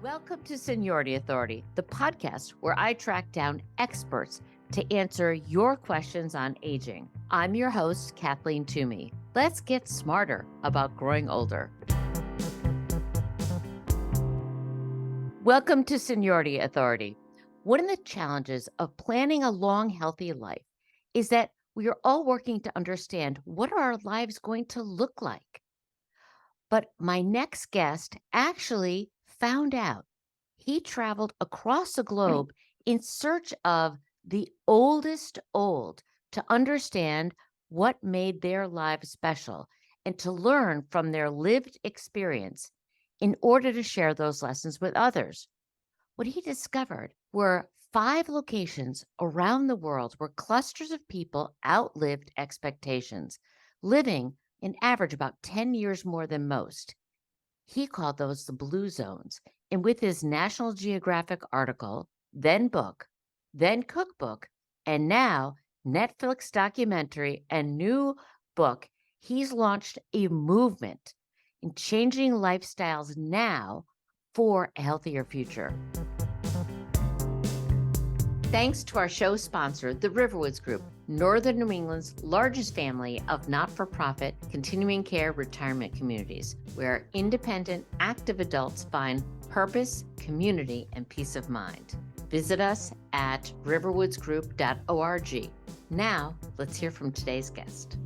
Welcome to Seniority Authority, the podcast where I track down experts to answer your questions on aging. I'm your host, Kathleen Toomey. Let's get smarter about growing older. Welcome to Seniority Authority. One of the challenges of planning a long, healthy life is that we are all working to understand what are our lives going to look like. But my next guest actually found out. He traveled across the globe in search of the oldest old to understand what made their lives special and to learn from their lived experience in order to share those lessons with others. What he discovered were 5 locations around the world where clusters of people outlived expectations, living an average about 10 years more than most. He called those the blue zones. And with his National Geographic article, then book, then cookbook, and now Netflix documentary and new book, he's launched a movement in changing lifestyles now for a healthier future. Thanks to our show sponsor, the Riverwoods Group, Northern New England's largest family of not-for-profit continuing care retirement communities, where independent, active adults find purpose, community, and peace of mind. Visit us at riverwoodsgroup.org. Now, let's hear from today's guest.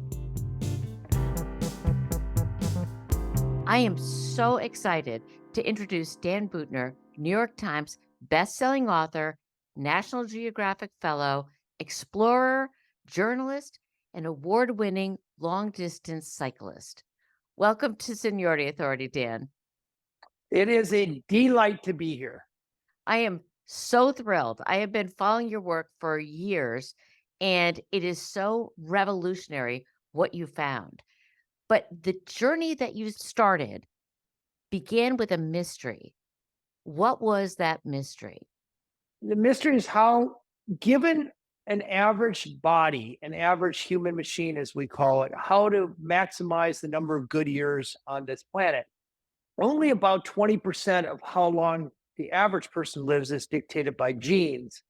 I am so excited to introduce Dan Buettner, New York Times bestselling author, National Geographic Fellow, explorer, journalist, and award-winning long-distance cyclist. Welcome to Seniority Authority, Dan. It is a delight to be here. I am so thrilled. I have been following your work for years, and it is so revolutionary what you found. But the journey that you started began with a mystery. What was that mystery? The mystery is how, given an average body, an average human machine, as we call it, how to maximize the number of good years on this planet. Only about 20% of how long the average person lives is dictated by genes.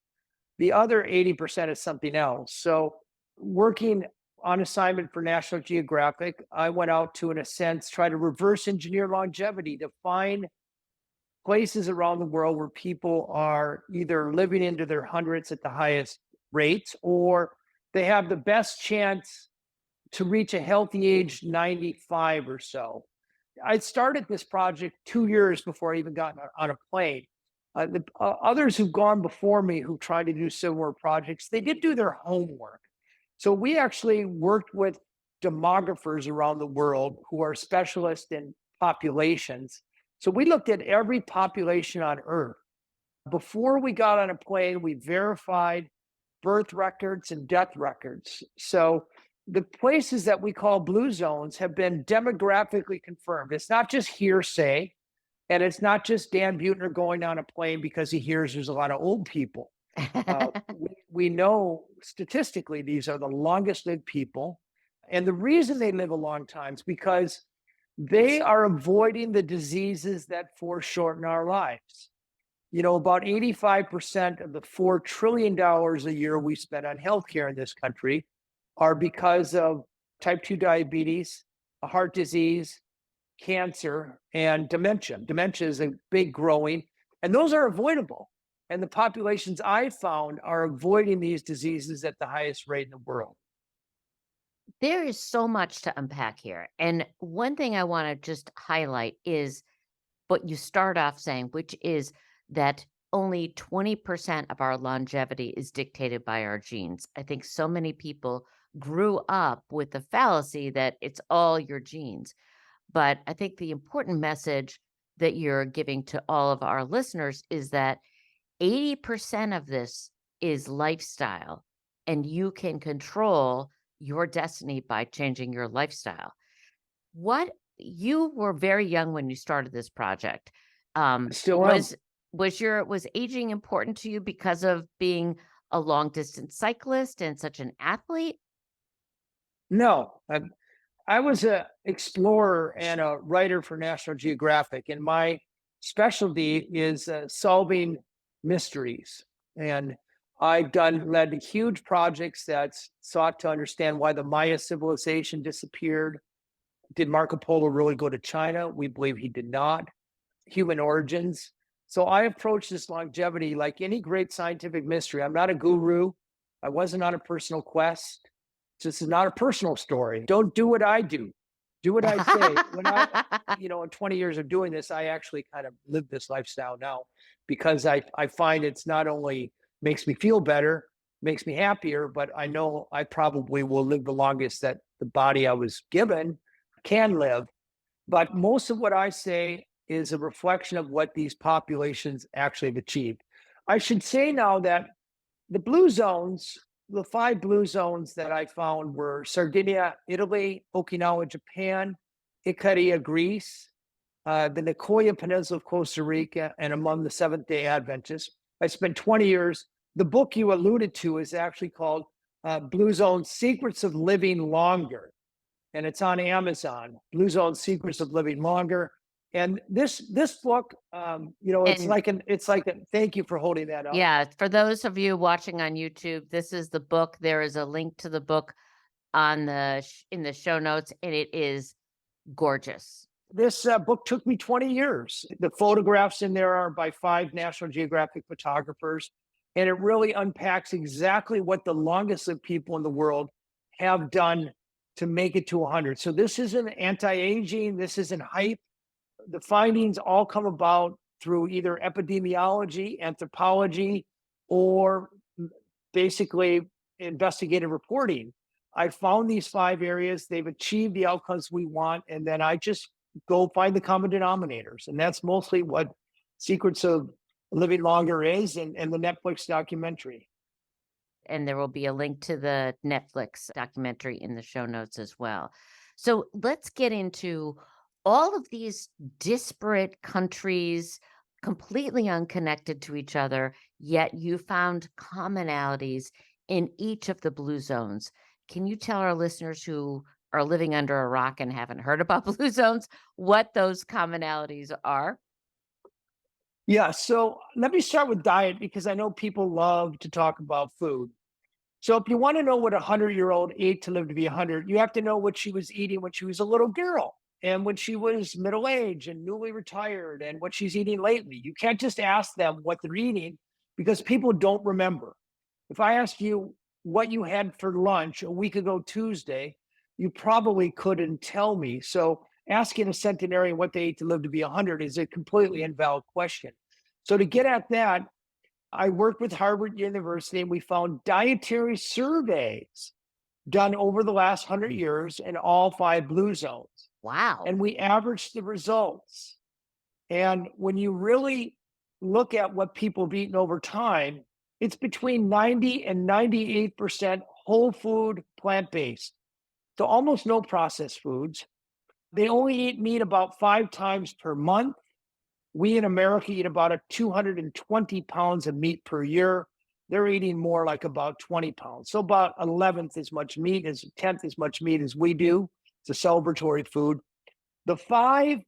The other 80% is something else. So, working on assignment for National Geographic, I went out to, in a sense, try to reverse engineer longevity to find places around the world where people are either living into their hundreds at the highest rates, or they have the best chance to reach a healthy age 95 or so. I started this project 2 years before I even got on a plane. Others who've gone before me who tried to do similar projects, they did do their homework. So we actually worked with demographers around the world who are specialists in populations. So we looked at every population on Earth. Before we got on a plane, we verified birth records and death records. So the places that we call blue zones have been demographically confirmed. It's not just hearsay, and it's not just Dan Buettner going on a plane because he hears there's a lot of old people. We know statistically these are the longest lived people. And the reason they live a long time is because they are avoiding the diseases that foreshorten our lives. You know, about 85% of the $4 trillion a year we spend on healthcare in this country are because of type 2 diabetes, heart disease, cancer, and dementia. Dementia is a big growing, and those are avoidable. And the populations I found are avoiding these diseases at the highest rate in the world. There is so much to unpack here. And one thing I want to just highlight is what you start off saying, which is that only 20% of our longevity is dictated by our genes. I think so many people grew up with the fallacy that it's all your genes. But I think the important message that you're giving to all of our listeners is that 80% of this is lifestyle, and you can control your destiny by changing your lifestyle. You were very young when you started this project. Still am. Was aging important to you because of being a long distance cyclist and such an athlete? No, I was an explorer and a writer for National Geographic, and my specialty is solving mysteries. And I've led huge projects that sought to understand why the Maya civilization disappeared. Did Marco Polo really go to China? We believe he did not. Human origins. So I approach this longevity like any great scientific mystery. I'm not a guru. I wasn't on a personal quest. This is not a personal story. Don't do what I do. Do what I say. In 20 years of doing this, I actually kind of live this lifestyle now because I find it's not only makes me feel better, makes me happier, but I know I probably will live the longest that the body I was given can live. But most of what I say is a reflection of what these populations actually have achieved. I should say now that the blue zones, the 5 blue zones that I found were Sardinia, Italy, Okinawa, Japan, Icaria, Greece, the Nicoya Peninsula of Costa Rica, and among the Seventh-day Adventists. I spent 20 years. The book you alluded to is actually called Blue Zone Secrets of Living Longer, and it's on Amazon. Blue Zone Secrets of Living Longer. And this book, it's And like a thank you for holding that up. yeah, for those of you watching on YouTube, this is the book. There is a link to the book on in the show notes, and it is gorgeous. This book took me 20 years. The photographs in there are by 5 National Geographic photographers, and it really unpacks exactly what the longest lived people in the world have done to make it to 100. So this isn't anti-aging, this isn't hype. The findings all come about through either epidemiology, anthropology, or basically investigative reporting. I found these 5 areas, they've achieved the outcomes we want, and then I just go find the common denominators. And that's mostly what Secrets of Living Longer is, and the Netflix documentary. And there will be a link to the Netflix documentary in the show notes as well. So let's get into all of these disparate countries, completely unconnected to each other, yet you found commonalities in each of the blue zones. Can you tell our listeners who are living under a rock and haven't heard about blue zones what those commonalities are? Yeah, so let me start with diet because I know people love to talk about food. So if you want to know what a 100-year-old ate to live to be 100, you have to know what she was eating when she was a little girl and when she was middle aged and newly retired and what she's eating lately. You can't just ask them what they're eating because people don't remember. If I asked you what you had for lunch a week ago Tuesday, you probably couldn't tell me. So asking a centenarian what they ate to live to be 100 is a completely invalid question. So to get at that, I worked with Harvard University and we found dietary surveys done over the last 100 years in all 5 blue zones. Wow. And we averaged the results. And when you really look at what people have eaten over time, it's between 90 and 98% whole food, plant-based. So almost no processed foods. They only eat meat about 5 times per month. We in America eat about 220 pounds of meat per year. They're eating more like about 20 pounds. So about 11th as much meat, as 10th as much meat as we do. It's a celebratory food. The 5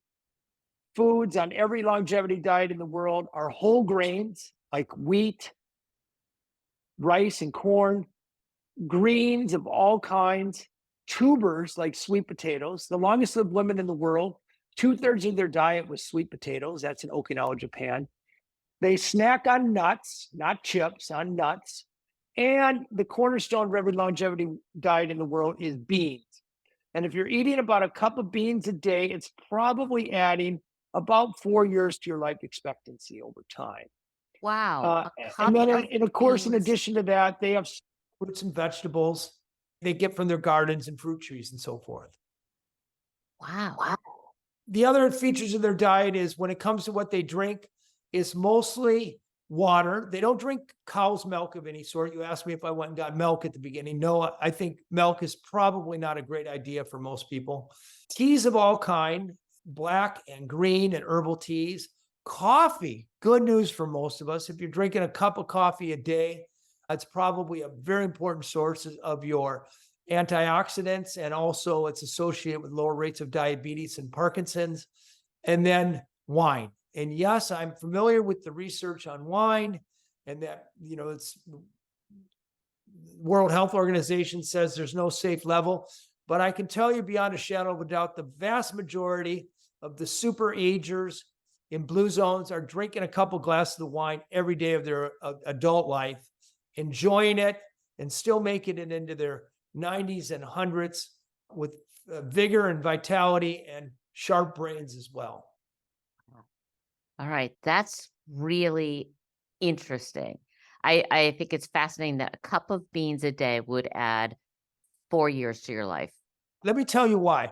foods on every longevity diet in the world are whole grains like wheat, rice, and corn, greens of all kinds, tubers like sweet potatoes. The longest lived women in the world, 2/3 of their diet was sweet potatoes. That's in Okinawa, Japan. They snack on nuts, not chips, on nuts. And the cornerstone of every longevity diet in the world is beans. And if you're eating about a cup of beans a day, it's probably adding about 4 years to your life expectancy over time. Wow. Uh, A and cup then, of and of course, in beans. addition to that, they have fruits and vegetables they get from their gardens and fruit trees and so forth. Wow. The other features of their diet is when it comes to what they drink, is mostly water. They don't drink cow's milk of any sort. You asked me if I went and got milk at the beginning. No, I think milk is probably not a great idea for most people. Teas of all kind, black and green and herbal teas. Coffee, good news for most of us. If you're drinking a cup of coffee a day, it's probably a very important source of your antioxidants, and also it's associated with lower rates of diabetes and Parkinson's. And then wine. And yes, I'm familiar with the research on wine and that, it's World Health Organization says there's no safe level, but I can tell you beyond a shadow of a doubt, the vast majority of the super agers in blue zones are drinking a couple glasses of wine every day of their adult life, enjoying it, and still making it into their 90s and hundreds with vigor and vitality and sharp brains as well. All right. That's really interesting. I think it's fascinating that a cup of beans a day would add 4 years to your life. Let me tell you why.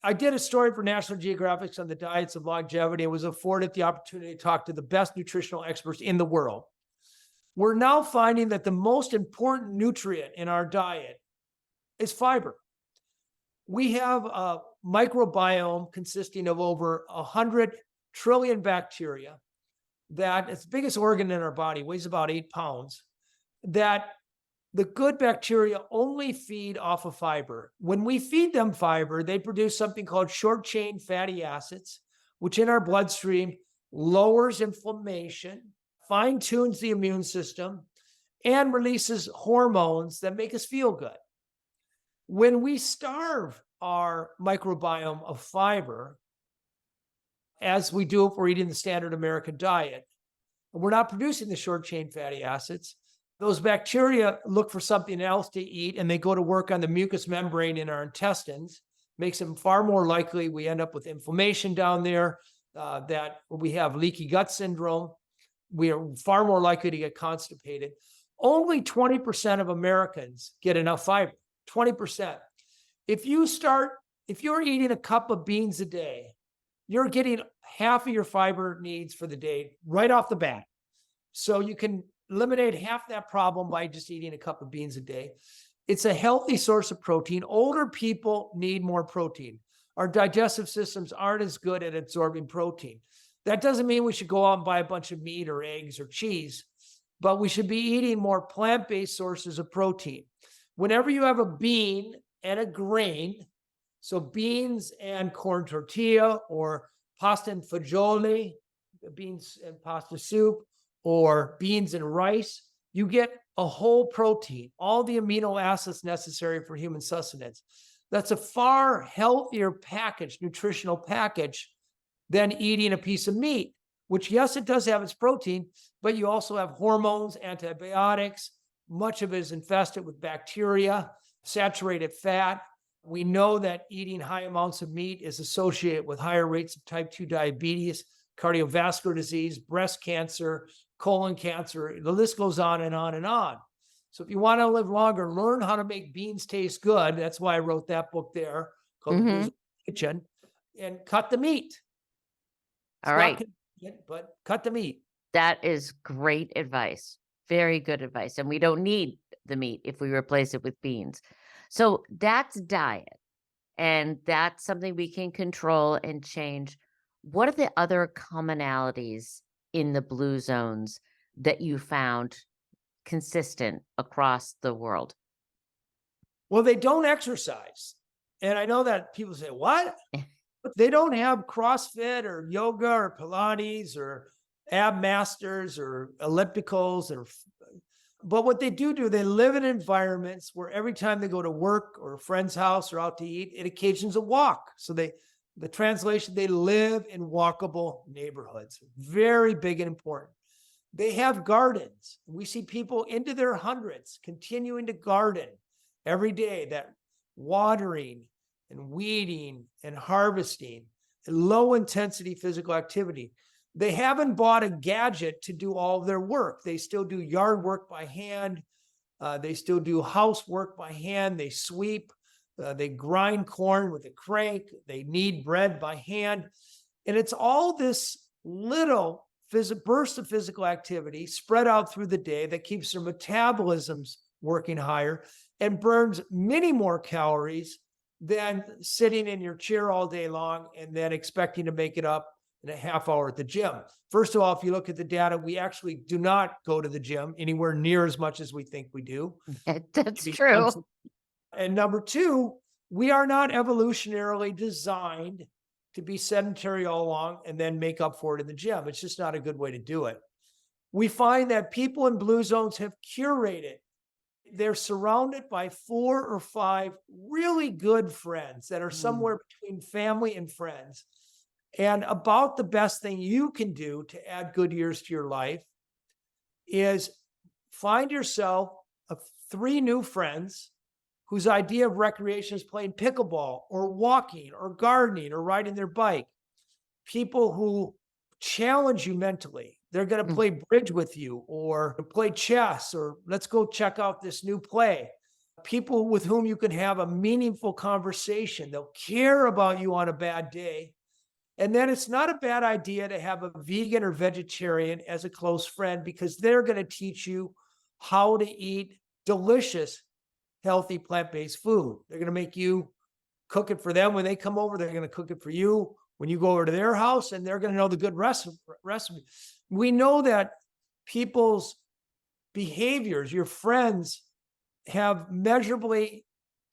I did a story for National Geographic on the diets of longevity and was afforded the opportunity to talk to the best nutritional experts in the world. We're now finding that the most important nutrient in our diet is fiber. We have a microbiome consisting of over 100 trillion bacteria that it's the biggest organ in our body, weighs about 8 pounds, that the good bacteria only feed off of fiber. When we feed them fiber, they produce something called short chain fatty acids, which in our bloodstream lowers inflammation, fine tunes the immune system, and releases hormones that make us feel good. When we starve our microbiome of fiber, as we do if we're eating the standard American diet, and we're not producing the short chain fatty acids, those bacteria look for something else to eat and they go to work on the mucous membrane in our intestines, makes them far more likely we end up with inflammation down there, that we have leaky gut syndrome. We are far more likely to get constipated. Only 20% of Americans get enough fiber, 20%. If you're eating a cup of beans a day, you're getting half of your fiber needs for the day right off the bat. So you can eliminate half that problem by just eating a cup of beans a day. It's a healthy source of protein. Older people need more protein. Our digestive systems aren't as good at absorbing protein. That doesn't mean we should go out and buy a bunch of meat or eggs or cheese, but we should be eating more plant-based sources of protein. Whenever you have a bean and a grain, so beans and corn tortilla or pasta and fagioli, beans and pasta soup, or beans and rice, you get a whole protein, all the amino acids necessary for human sustenance. That's a far healthier package, nutritional package, than eating a piece of meat, which, yes, it does have its protein, but you also have hormones, antibiotics. Much of it is infested with bacteria, saturated fat. We know that eating high amounts of meat is associated with higher rates of type 2 diabetes, cardiovascular disease, breast cancer, colon cancer. The list goes on and on and on. So if you want to live longer, learn how to make beans taste good. That's why I wrote that book there called The Blues Kitchen. And cut the meat. All right. But cut the meat. That is great advice. Very good advice. And we don't need the meat if we replace it with beans. So that's diet. And that's something we can control and change. What are the other commonalities in the blue zones that you found consistent across the world? Well, they don't exercise. And I know that people say, what? But they don't have CrossFit or yoga or Pilates or ab masters or ellipticals but what they do, they live in environments where every time they go to work or a friend's house or out to eat, it occasions a walk. So the translation, they live in walkable neighborhoods. Very big and important. They have gardens. We see people into their hundreds continuing to garden every day, that watering and weeding and harvesting and low intensity physical activity. They haven't bought a gadget to do all of their work. They still do yard work by hand. They still do housework by hand. They sweep. They grind corn with a crank. They knead bread by hand. And it's all this little burst of physical activity spread out through the day that keeps their metabolisms working higher and burns many more calories than sitting in your chair all day long and then expecting to make it up in a half hour at the gym. First of all, if you look at the data, we actually do not go to the gym anywhere near as much as we think we do. That's true. And number two, we are not evolutionarily designed to be sedentary all along and then make up for it in the gym. It's just not a good way to do it. We find that people in blue zones have curated. They're surrounded by 4 or 5 really good friends that are Mm. somewhere between family and friends. And about the best thing you can do to add good years to your life is find yourself 3 new friends whose idea of recreation is playing pickleball or walking or gardening or riding their bike. People who challenge you mentally. They're going to Mm. play bridge with you or play chess or let's go check out this new play. People with whom you can have a meaningful conversation. They'll care about you on a bad day. And then it's not a bad idea to have a vegan or vegetarian as a close friend because they're going to teach you how to eat delicious, healthy plant-based food. They're going to make you cook it for them when they come over. They're going to cook it for you when you go over to their house, and they're going to know the good recipe. We know that people's behaviors, your friends, have measurably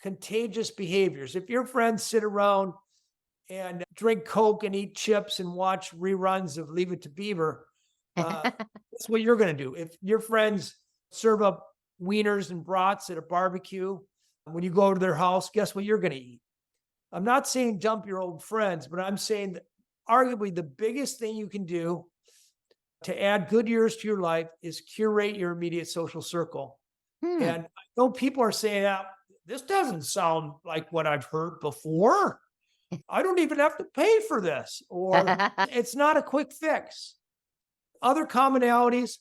contagious behaviors. If your friends sit around and drink Coke and eat chips and watch reruns of Leave It to Beaver, that's what you're going to do. If your friends serve up wieners and brats at a barbecue, when you go over to their house, guess what you're going to eat? I'm not saying dump your old friends, but I'm saying that arguably the biggest thing you can do to add good years to your life is curate your immediate social circle. Hmm. And I know people are saying, this doesn't sound like what I've heard before. I don't even have to pay for this, or it's not a quick fix. Other commonalities,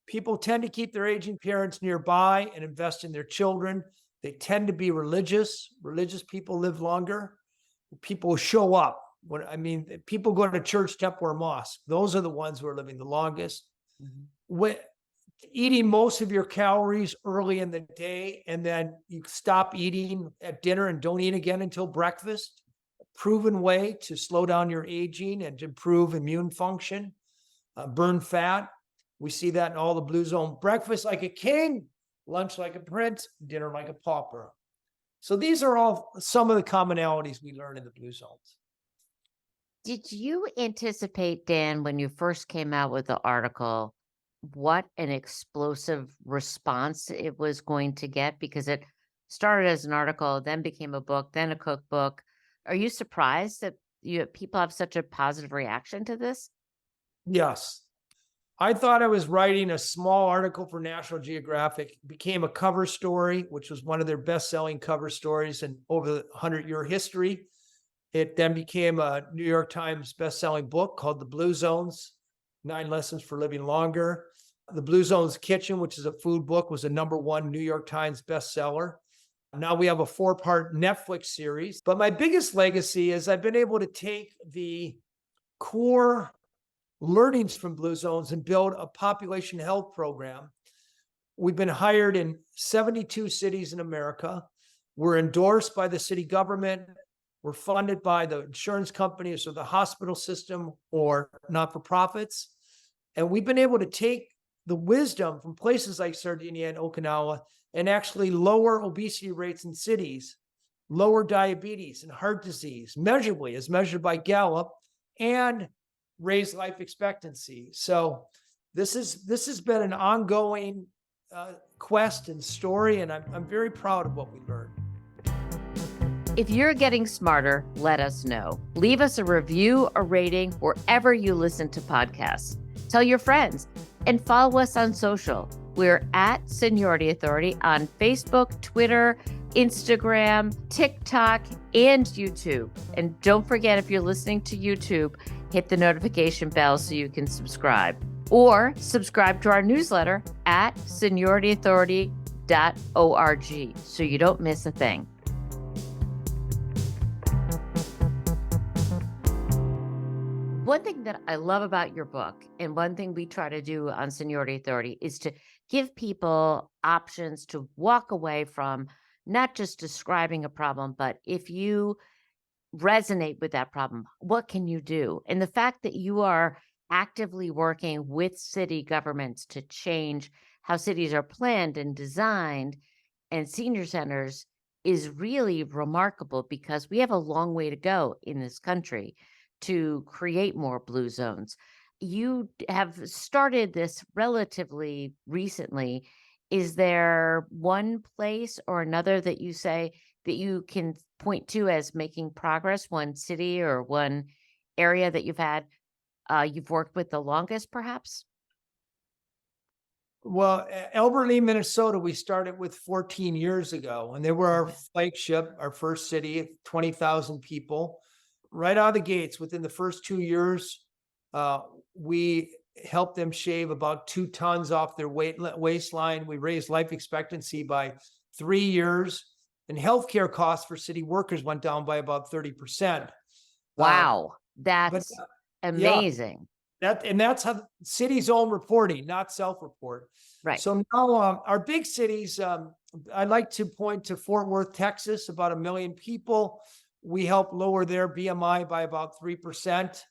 people tend to keep their aging parents nearby and invest in their children. They tend to be religious. Religious people live longer. People show up. People go to church, temple, or mosque. Those are the ones who are living the longest. Mhm. When, eating most of your calories early in the day, and then you stop eating at dinner and don't eat again until breakfast. A proven way to slow down your aging and to improve immune function, burn fat. We see that in all the blue zone. Breakfast like a king, lunch like a prince, dinner like a pauper. So these are all some of the commonalities we learn in the blue zones. Did you anticipate, Dan, when you first came out with the article, what an explosive response it was going to get? Because it started as an article, then became a book, then a cookbook. Are you surprised that people have such a positive reaction to this? Yes. I thought I was writing a small article for National Geographic. It became a cover story, which was one of their best-selling cover stories in over the 100-year history. It then became a New York Times best-selling book called The Blue Zones, 9 Lessons for Living Longer. The Blue Zones Kitchen, which is a food book, was a #1 New York Times bestseller. Now we have a 4-part Netflix series. But my biggest legacy is I've been able to take the core learnings from Blue Zones and build a population health program. We've been hired in 72 cities in America. We're endorsed by the city government. We're funded by the insurance companies or the hospital system or not-for-profits. And we've been able to take the wisdom from places like Sardinia and Okinawa and actually lower obesity rates in cities, lower diabetes and heart disease measurably as measured by Gallup, and raise life expectancy. So this has been an ongoing quest and story, and I'm very proud of what we learned. If you're getting smarter, let us know. Leave us a review or rating wherever you listen to podcasts. Tell your friends and follow us on social. We're at Seniority Authority on Facebook, Twitter, Instagram, TikTok, and YouTube. And don't forget, if you're listening to YouTube, hit the notification bell so you can subscribe. Or subscribe to our newsletter at seniorityauthority.org so you don't miss a thing. One thing that I love about your book, and one thing we try to do on Seniority Authority, is to give people options to walk away from not just describing a problem, but if you resonate with that problem, what can you do? And the fact that you are actively working with city governments to change how cities are planned and designed and senior centers is really remarkable because we have a long way to go in this country. to create more blue zones. Have started this relatively recently. Is there one place or another that you say that you can point to as making progress, one city or one area that you've worked with the longest, perhaps? Well, Albert Lee, Minnesota, we started with 14 years ago, and they were our Mhm. flagship, our first city, 20,000 people. Right out of the gates, within the first 2 years, uh, we helped them shave about 2 tons off their waistline. We raised life expectancy by 3 years, and healthcare costs for city workers went down by about 30%. Uh, Wow, but that's yeah, amazing. that's how cities own reporting, not self-report. Right. So now our big cities, I'd like to point to Fort Worth, Texas, about 1 million people. We help lower their BMI by about 3%.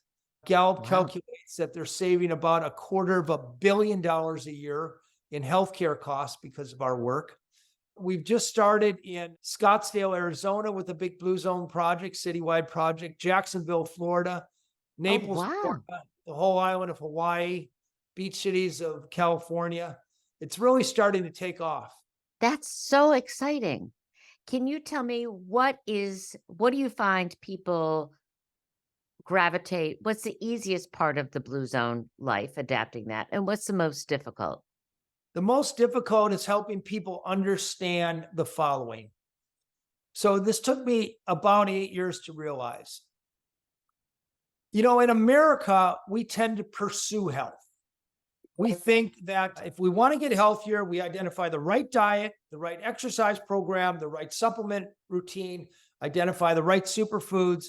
Gallup Wow. calculates that they're saving about $250 million a year in healthcare costs because of our work. We've just started in Scottsdale, Arizona with a big Blue Zone project, citywide project, Jacksonville, Florida, Oh, Naples, wow. Florida, the whole island of Hawaii, beach cities of California. It's really starting to take off. That's so exciting. Can you tell me what do you find people gravitate what's the easiest part of the blue zone life, adapting that, and what's the most difficult? The most difficult is helping people understand the following. So this took me about 8 years to realize. In America, we tend to pursue health. We think that if we want to get healthier, we identify the right diet, the right exercise program, the right supplement routine, identify the right superfoods,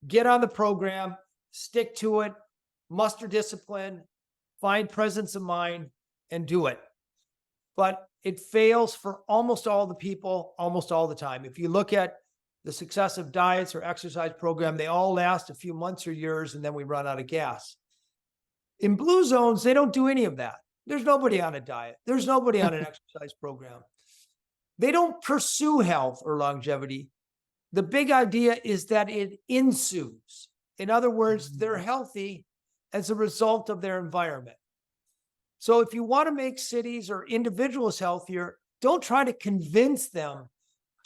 get on the program, stick to it, muster discipline, find presence of mind, and do it. But it fails for almost all the people, almost all the time. If you look at the successive diets or exercise program, they all last a few months or years, and then we run out of gas. In blue zones, they don't do any of that. There's nobody on a diet. There's nobody on an exercise program. They don't pursue health or longevity. The big idea is that it ensues. In other words, they're healthy as a result of their environment. So if you want to make cities or individuals healthier, don't try to convince them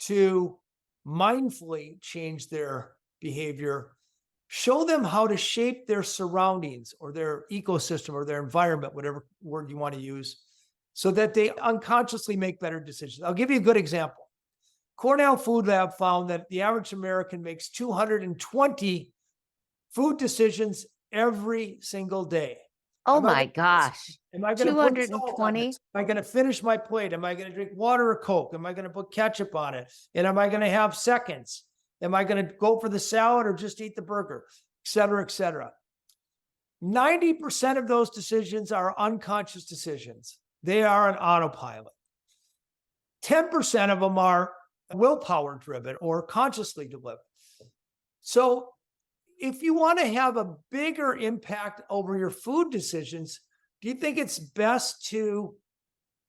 to mindfully change their behavior. Show them how to shape their surroundings or their ecosystem or their environment, whatever word you want to use, so that they unconsciously make better decisions. I'll give you a good example. Cornell Food Lab found that the average American makes 220 food decisions every single day. Oh Am I my going to gosh. Am I going to put salt on this? 220? Am I going to finish my plate? Am I going to drink water or Coke? Am I going to put ketchup on it? And am I going to have seconds? Am I going to go for the salad or just eat the burger? Et cetera, et cetera. 90% of those decisions are unconscious decisions. They are an autopilot. 10% of them are willpower driven or consciously driven. So if you want to have a bigger impact over your food decisions, do you think it's best to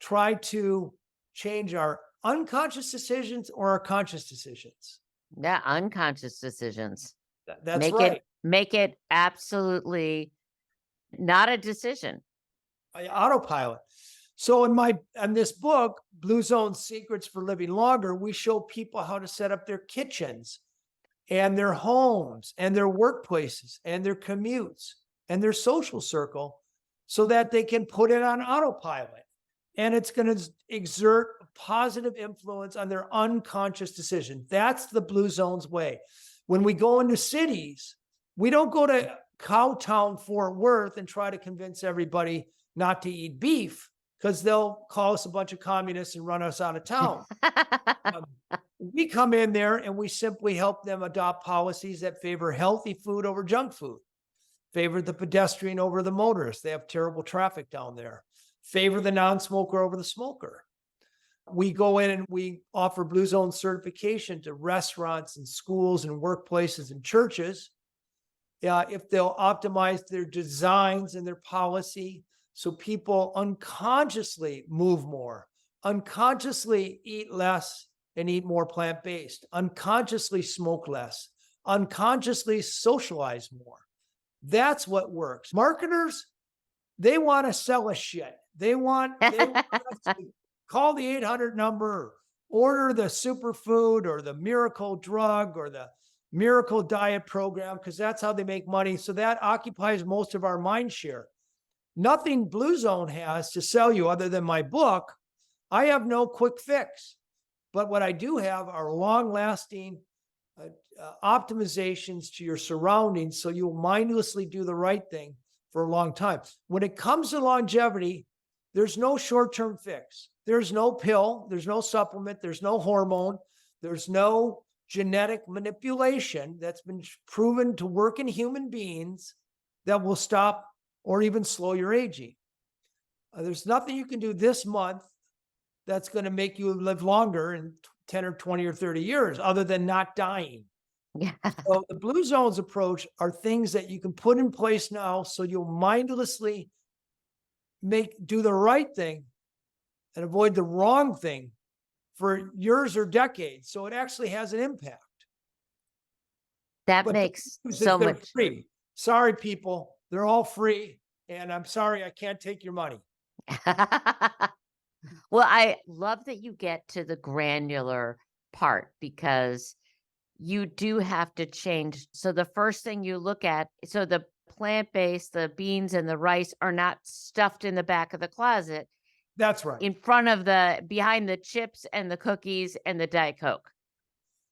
try to change our unconscious decisions or our conscious decisions? Yeah, unconscious decisions. That's Make it right. make it absolutely not a decision. Autopilot. So in this book, Blue Zone Secrets for Living Longer, we show people how to set up their kitchens and their homes and their workplaces and their commutes and their social circle so that they can put it on autopilot. And it's going to exert a positive influence on their unconscious decision. That's the Blue Zone's way. When we go into cities, we don't go to Cowtown, Fort Worth, and try to convince everybody not to eat beef because they'll call us a bunch of communists and run us out of town. Um, we come in there and we simply help them adopt policies that favor healthy food over junk food, favor the pedestrian over the motorist. They have terrible traffic down there. Favor the non-smoker over the smoker. We go in and we offer Blue Zone certification to restaurants and schools and workplaces and churches. If they'll optimize their designs and their policy so people unconsciously move more, unconsciously eat less and eat more plant-based, unconsciously smoke less, unconsciously socialize more. That's what works. Marketers, they want to sell us shit. They want us to call the 800 number, order the superfood or the miracle drug or the miracle diet program because that's how they make money. So that occupies most of our mind share. Nothing Blue Zone has to sell you other than my book. I have no quick fix, but what I do have are long-lasting optimizations to your surroundings so you'll mindlessly do the right thing for a long time. When it comes to longevity, there's no short-term fix. There's no pill, there's no supplement, there's no hormone, there's no genetic manipulation that's been proven to work in human beings that will stop or even slow your aging. There's nothing you can do this month that's going to make you live longer in 10 or 20 or 30 years other than not dying. Yeah. So the Blue Zones approach are things that you can put in place now so you'll mindlessly do the right thing and avoid the wrong thing for years or decades. So it actually has an impact. That But the makes news is so they're much. free. Sorry, people, they're all free. And I'm sorry, I can't take your money. Well, I love that you get to the granular part because you do have to change. So the first thing you look at, so the plant-based, the beans and the rice are not stuffed in the back of the closet That's right. in front of behind the chips and the cookies and the Diet Coke.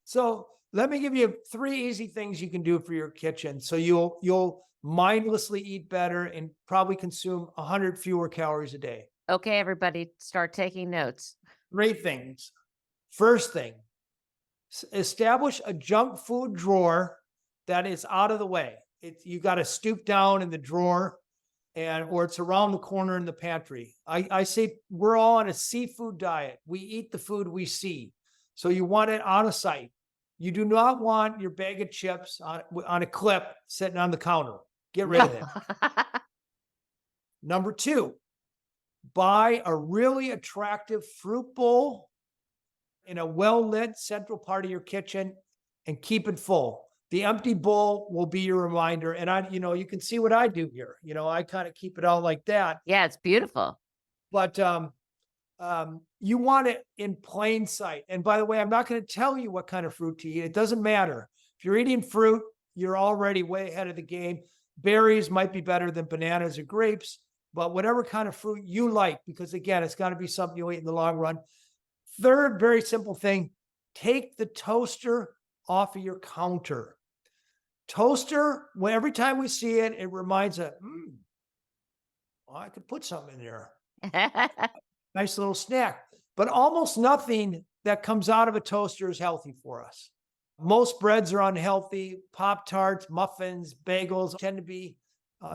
So let me give you 3 easy things you can do for your kitchen. So you'll mindlessly eat better and probably consume 100 fewer calories a day. Okay, everybody, start taking notes. 3 things. First thing, establish a junk food drawer that is out of the way. You got to stoop down in the drawer or it's around the corner in the pantry. I say we're all on a seafood diet. We eat the food we see. So you want it out of sight. You do not want your bag of chips on a clip sitting on the counter. Get rid of it. Number 2, buy a really attractive fruit bowl in a well-lit central part of your kitchen and keep it full. The empty bowl will be your reminder. And you can see what I do here. I kind of keep it all like that. Yeah, it's beautiful. But you want it in plain sight. And by the way, I'm not going to tell you what kind of fruit to eat. It doesn't matter. If you're eating fruit, you're already way ahead of the game. Berries might be better than bananas or grapes, but whatever kind of fruit you like, because again, it's got to be something you'll eat in the long run. Third, very simple thing, take the toaster off of your counter. Toaster, every time we see it, it reminds us, well, I could put something in there. Nice little snack. But almost nothing that comes out of a toaster is healthy for us. Most breads are unhealthy. Pop-Tarts, muffins, bagels tend to be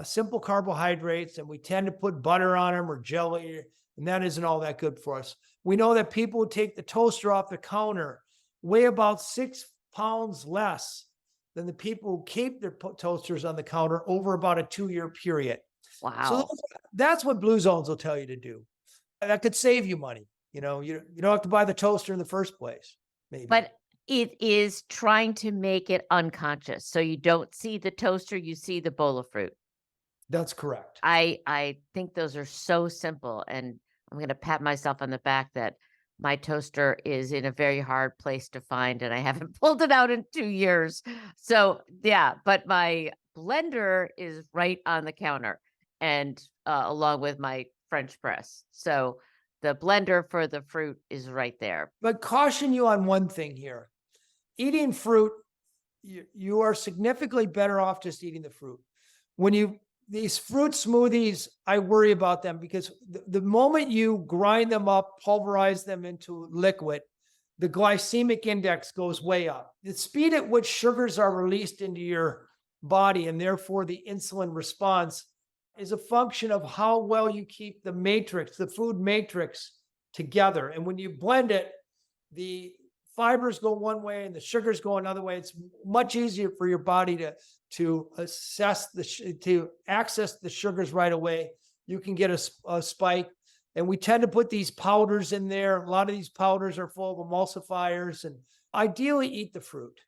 simple carbohydrates, and we tend to put butter on them or jelly, and that isn't all that good for us. We know that people who take the toaster off the counter weigh about 6 pounds less than the people who keep their toasters on the counter over about a 2-year period. Wow. So that's what Blue Zones will tell you to do. That could save you money. You don't have to buy the toaster in the first place, maybe. But it is trying to make it unconscious. So you don't see the toaster, you see the bowl of fruit. That's correct. I think those are so simple, and I'm going to pat myself on the back that my toaster is in a very hard place to find, and I haven't pulled it out in 2 years. So, yeah, but my blender is right on the counter and along with my French press. So the blender for the fruit is right there. But caution you on one thing here. Eating fruit, you are significantly better off just eating the fruit. These fruit smoothies, I worry about them because the moment you grind them up, pulverize them into liquid, the glycemic index goes way up. The speed at which sugars are released into your body and therefore the insulin response is a function of how well you keep the food matrix together. And when you blend it, the fibers go one way and the sugars go another way. It's much easier for your body to access the sugars right away. You can get a spike. And we tend to put these powders in there. A lot of these powders are full of emulsifiers, and ideally eat the fruit.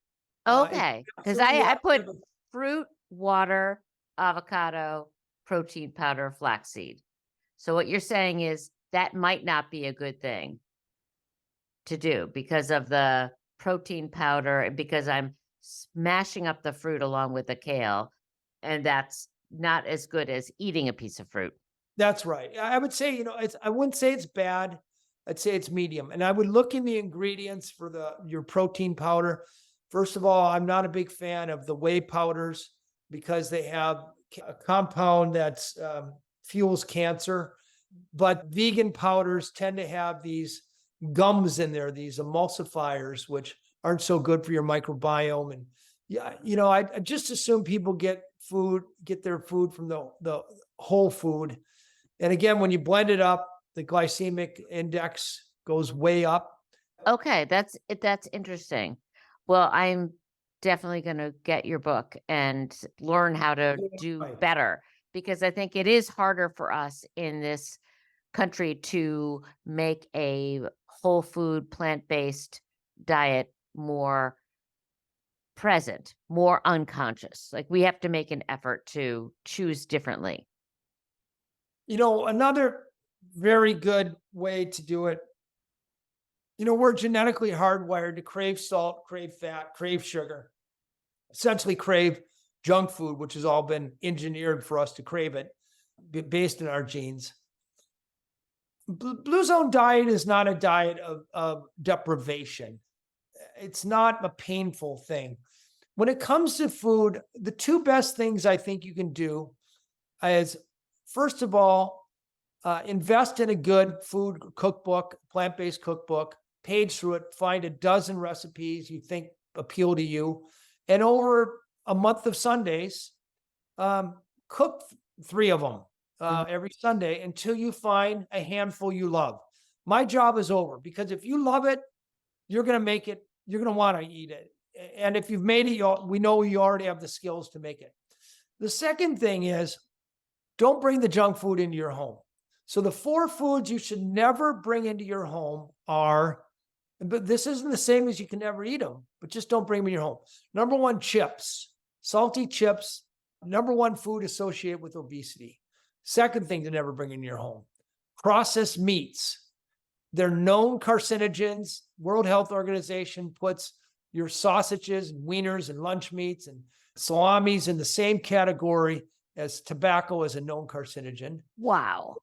It's Okay, because absolutely I put active. fruit, water, avocado, protein powder, flaxseed. So what you're saying is that might not be a good thing to do because of the protein powder and because I'm smashing up the fruit along with the kale, and that's not as good as eating a piece of fruit. That's right. I would say, I wouldn't say it's bad. I'd say it's medium. And I would look in the ingredients for your protein powder. First of all, I'm not a big fan of the whey powders because they have a compound that's fuels cancer. But vegan powders tend to have these gums in there, these emulsifiers, which aren't so good for your microbiome. And yeah, I just assume people get their food from the whole food. And again, when you blend it up, the glycemic index goes way up. Okay, that's interesting. Well, I'm definitely gonna get your book and learn how to do Right. better because I think it is harder for us in this country to make a whole food, plant-based diet more present, more unconscious. Like, we have to make an effort to choose differently. Another very good way to do it, we're genetically hardwired to crave salt, crave fat, crave sugar, essentially crave junk food, which has all been engineered for us to crave it based in our genes. Blue zone diet is not a diet of deprivation. It's not a painful thing. When it comes to food, the two best things I think you can do is, first of all, invest in a good food cookbook, plant-based cookbook, page through it, find a dozen recipes you think appeal to you. And over a month of Sundays, cook three of them Mhm. every Sunday until you find a handful you love. My job is over because if you love it, you're going to make it, you're going to want to eat it. And if you've made it, we know you already have the skills to make it. The second thing is, don't bring the junk food into your home. So the four foods you should never bring into your home are, but this isn't the same as you can never eat them, but just don't bring them in your home. Number one, chips, salty chips, number one food associated with obesity. Second thing to never bring in your home, processed meats. They're known carcinogens. World Health Organization puts your sausages and wieners and lunch meats and salamis in the same category as tobacco as a known carcinogen. Wow.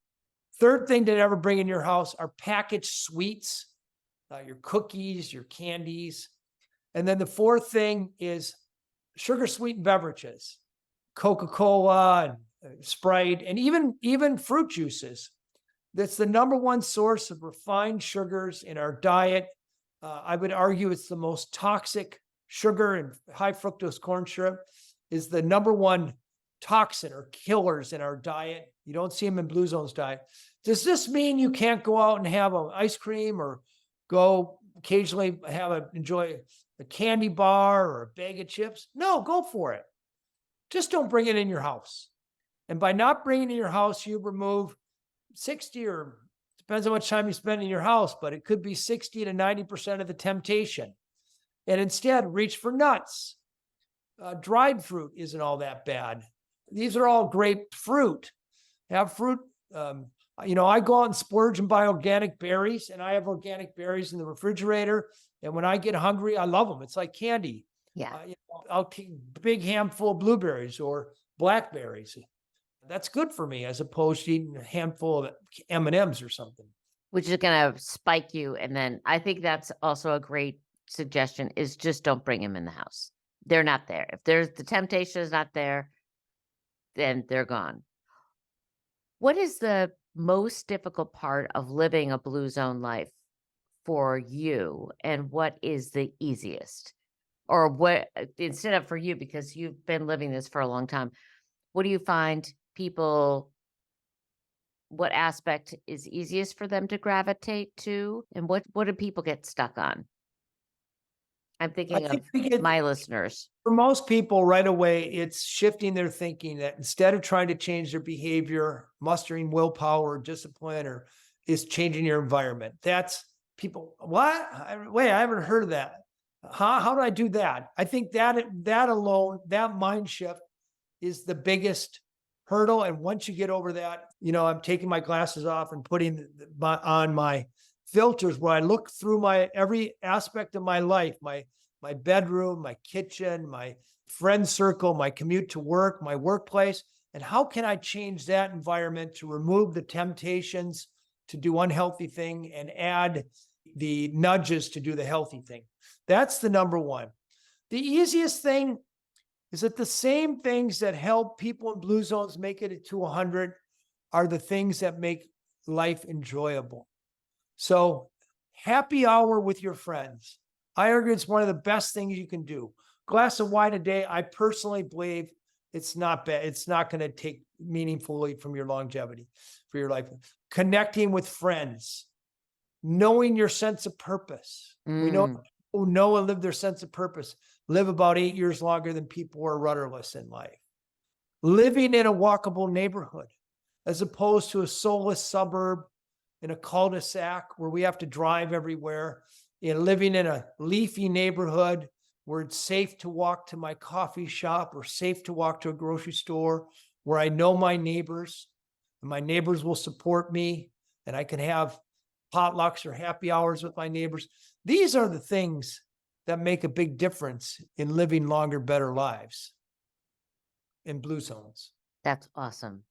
Third thing to never bring in your house are packaged sweets, your cookies, your candies. And then the fourth thing is sugar sweetened beverages, Coca-Cola and Sprite, and even fruit juices. That's the number one source of refined sugars in our diet. I would argue it's the most toxic sugar, and high fructose corn syrup is the number one toxin or killers in our diet. You don't see them in Blue Zone's diet. Does this mean you can't go out and have an ice cream or go occasionally enjoy a candy bar or a bag of chips? No, go for it. Just don't bring it in your house. And by not bringing it in your house, you remove 60, or depends on how much time you spend in your house, but it could be 60 to 90% of the temptation. And instead, reach for nuts. Dried fruit isn't all that bad. These are all great fruit. Have fruit. I go out and splurge and buy organic berries, and I have organic berries in the refrigerator. And when I get hungry, I love them. It's like candy. Yeah. I'll take a big handful of blueberries or blackberries. That's good for me as opposed to eating a handful of M&Ms or something. Which is gonna spike you, and then I think that's also a great suggestion is just don't bring them in the house. They're not there. If there's the temptation is not there, then they're gone. What is the most difficult part of living a blue zone life for you, and what is the easiest? Or what instead of for you, because you've been living this for a long time, what do you find people what aspect is easiest for them to gravitate to, and what do people get stuck on? I'm I thinking think of we get my listeners. For most people right away, it's shifting their thinking that instead of trying to change their behavior, mustering willpower, discipline, or is changing your environment. That's people. What? Wait, I haven't heard of that. How do I do that? I think that alone, that mind shift is the biggest hurdle. And once you get over that, I'm taking my glasses off and putting on my filters where I look through my every aspect of my life, my bedroom, my kitchen, my friend circle, my commute to work, my workplace, and how can I change that environment to remove the temptations to do unhealthy thing and add the nudges to do the healthy thing. That's the number one. The easiest thing is that the same things that help people in blue zones make it to 100 are the things that make life enjoyable. So, happy hour with your friends. I argue it's one of the best things you can do. Glass of wine a day, I personally believe it's not bad. It's not going to take meaningfully from your longevity for your life. Connecting with friends, knowing your sense of purpose. We know Mm, who know and live their sense of purpose live about 8 years longer than people who are rudderless in life. Living in a walkable neighborhood as opposed to a soulless suburb in a cul-de-sac where we have to drive everywhere, living in a leafy neighborhood where it's safe to walk to my coffee shop or safe to walk to a grocery store, where I know my neighbors and my neighbors will support me and I can have potlucks or happy hours with my neighbors. These are the things that make a big difference in living longer, better lives in blue zones. that's awesome.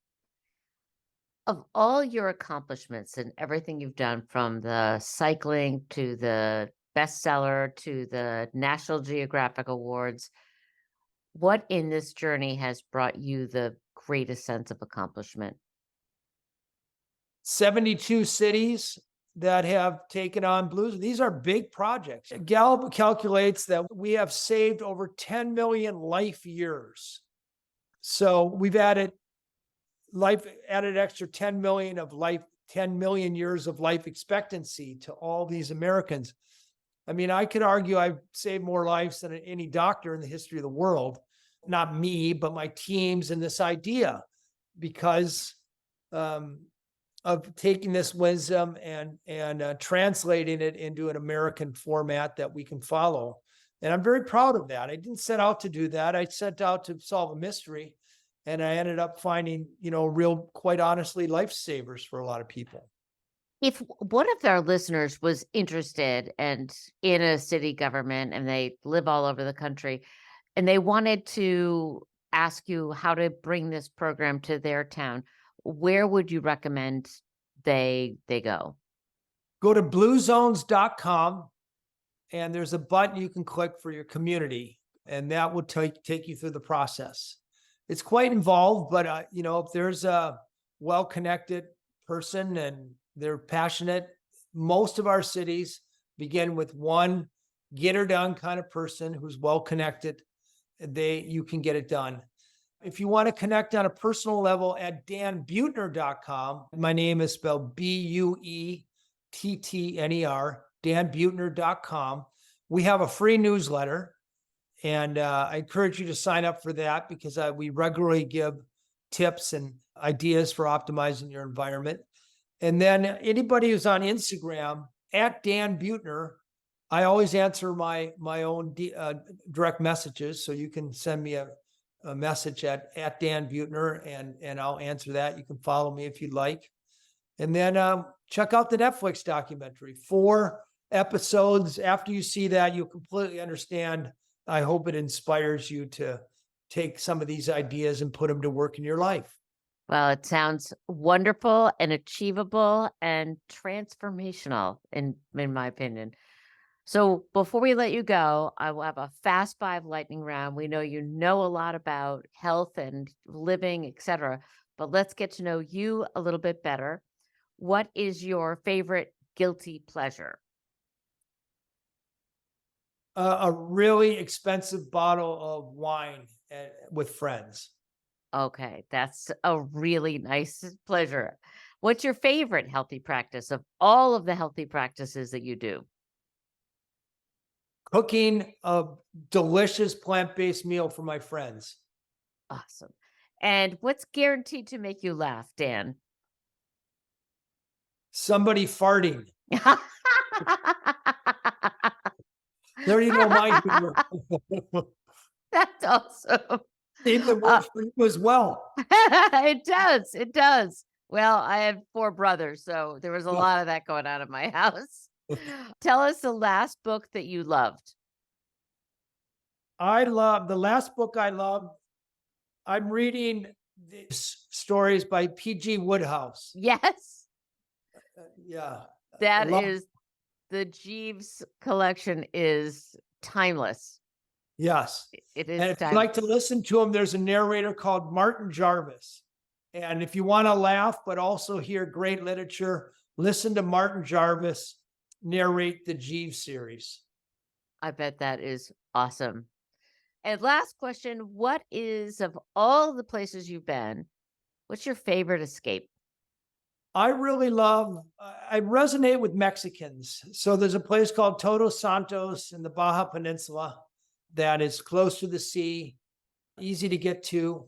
Of all your accomplishments and everything you've done from the cycling to the bestseller to the National Geographic Awards, what in this journey has brought you the greatest sense of accomplishment? 72 cities that have taken on blues. These are big projects. Gallup calculates that we have saved over 10 million life years. So we've added extra 10 million of life, 10 million years of life expectancy to all these Americans. I mean, I could argue I've saved more lives than any doctor in the history of the world. Not me, but my teams and this idea, because um, of taking this wisdom and translating it into an American format that we can follow. And I'm very proud of that. I didn't set out to do that. I set out to solve a mystery, and I ended up finding, real, quite honestly, lifesavers for a lot of people. If one of our listeners was interested and in a city government and they live all over the country and they wanted to ask you how to bring this program to their town, where would you recommend they go? Go to bluezones.com, and there's a button you can click for your community, and that will take you through the process. It's quite involved, but if there's a well-connected person and they're passionate, most of our cities begin with one get her done kind of person who's well connected. You can get it done. If you want to connect on a personal level, at danbuettner.com. My name is spelled Buettner, danbuettner.com. We have a free newsletter, and I encourage you to sign up for that because we regularly give tips and ideas for optimizing your environment. And then anybody who's on Instagram at Dan Buettner, I always answer my own direct messages. So you can send me a message at Dan Buettner, and I'll answer that. You can follow me if you'd like. And then check out the Netflix documentary. 4 episodes. After you see that, you'll completely understand. I hope it inspires you to take some of these ideas and put them to work in your life. Well, it sounds wonderful and achievable and transformational in my opinion. So before we let you go, I will have a fast 5 lightning round. We know you know a lot about health and living, etc., but let's get to know you a little bit better. What is your favorite guilty pleasure? A really expensive bottle of wine with friends. Okay, that's a really nice pleasure. What's your favorite healthy practice of all of the healthy practices that you do? Cooking a delicious plant-based meal for my friends. Awesome. And what's guaranteed to make you laugh, Dan? Somebody farting. There you go, my humor. That's awesome. Seems it Uh, works for you as well. it does. It does. Well, I have 4 brothers, so there was a Yeah. lot of that going on in my house. Tell us the last book that you loved. I love the last book I love. I'm reading these stories by P.G. Woodhouse. Yes, Yeah, I that love. is the Jeeves collection is timeless. Yes, It and is if you time. like to listen to him, there's a narrator called Martin Jarvis. And if you want to laugh but also hear great literature, listen to Martin Jarvis narrate the Jeeves series. I bet that is awesome. And last question, what is of all the places you've been, what's your favorite escape? I really love, I resonate with Mexicans. So there's a place called Todos Santos in the Baja Peninsula that is close to the sea, easy to get to,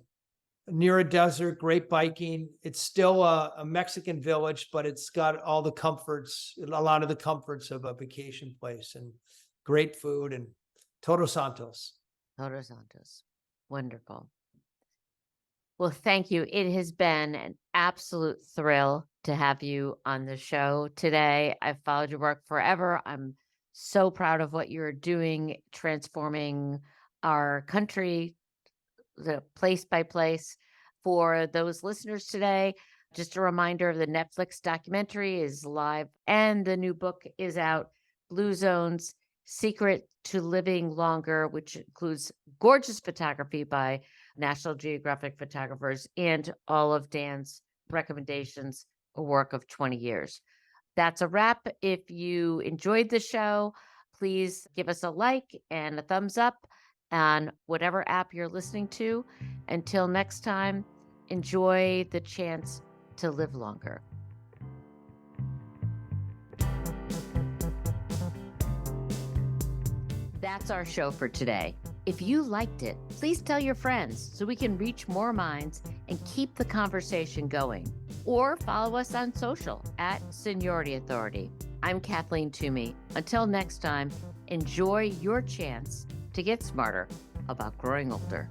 near a desert, great biking. It's still a Mexican village, but it's got all the comforts, a lot of the comforts of a vacation place and great food and Todos Santos. Todos Santos. Wonderful. Well, thank you. It has been an absolute thrill to have you on the show today. I've followed your work forever. I'm so proud of what you're doing, transforming our country, the place by place. For those listeners today, just a reminder the Netflix documentary is live and the new book is out, Blue Zones Secret to Living Longer, which includes gorgeous photography by National Geographic photographers and all of Dan's recommendations, a work of 20 years. That's a wrap. If you enjoyed the show, please give us a like and a thumbs up on whatever app you're listening to. Until next time, enjoy the chance to live longer. That's our show for today. If you liked it, please tell your friends so we can reach more minds and keep the conversation going. Or follow us on social at Seniority Authority. I'm Kathleen Toomey. Until next time, enjoy your chance to get smarter about growing older.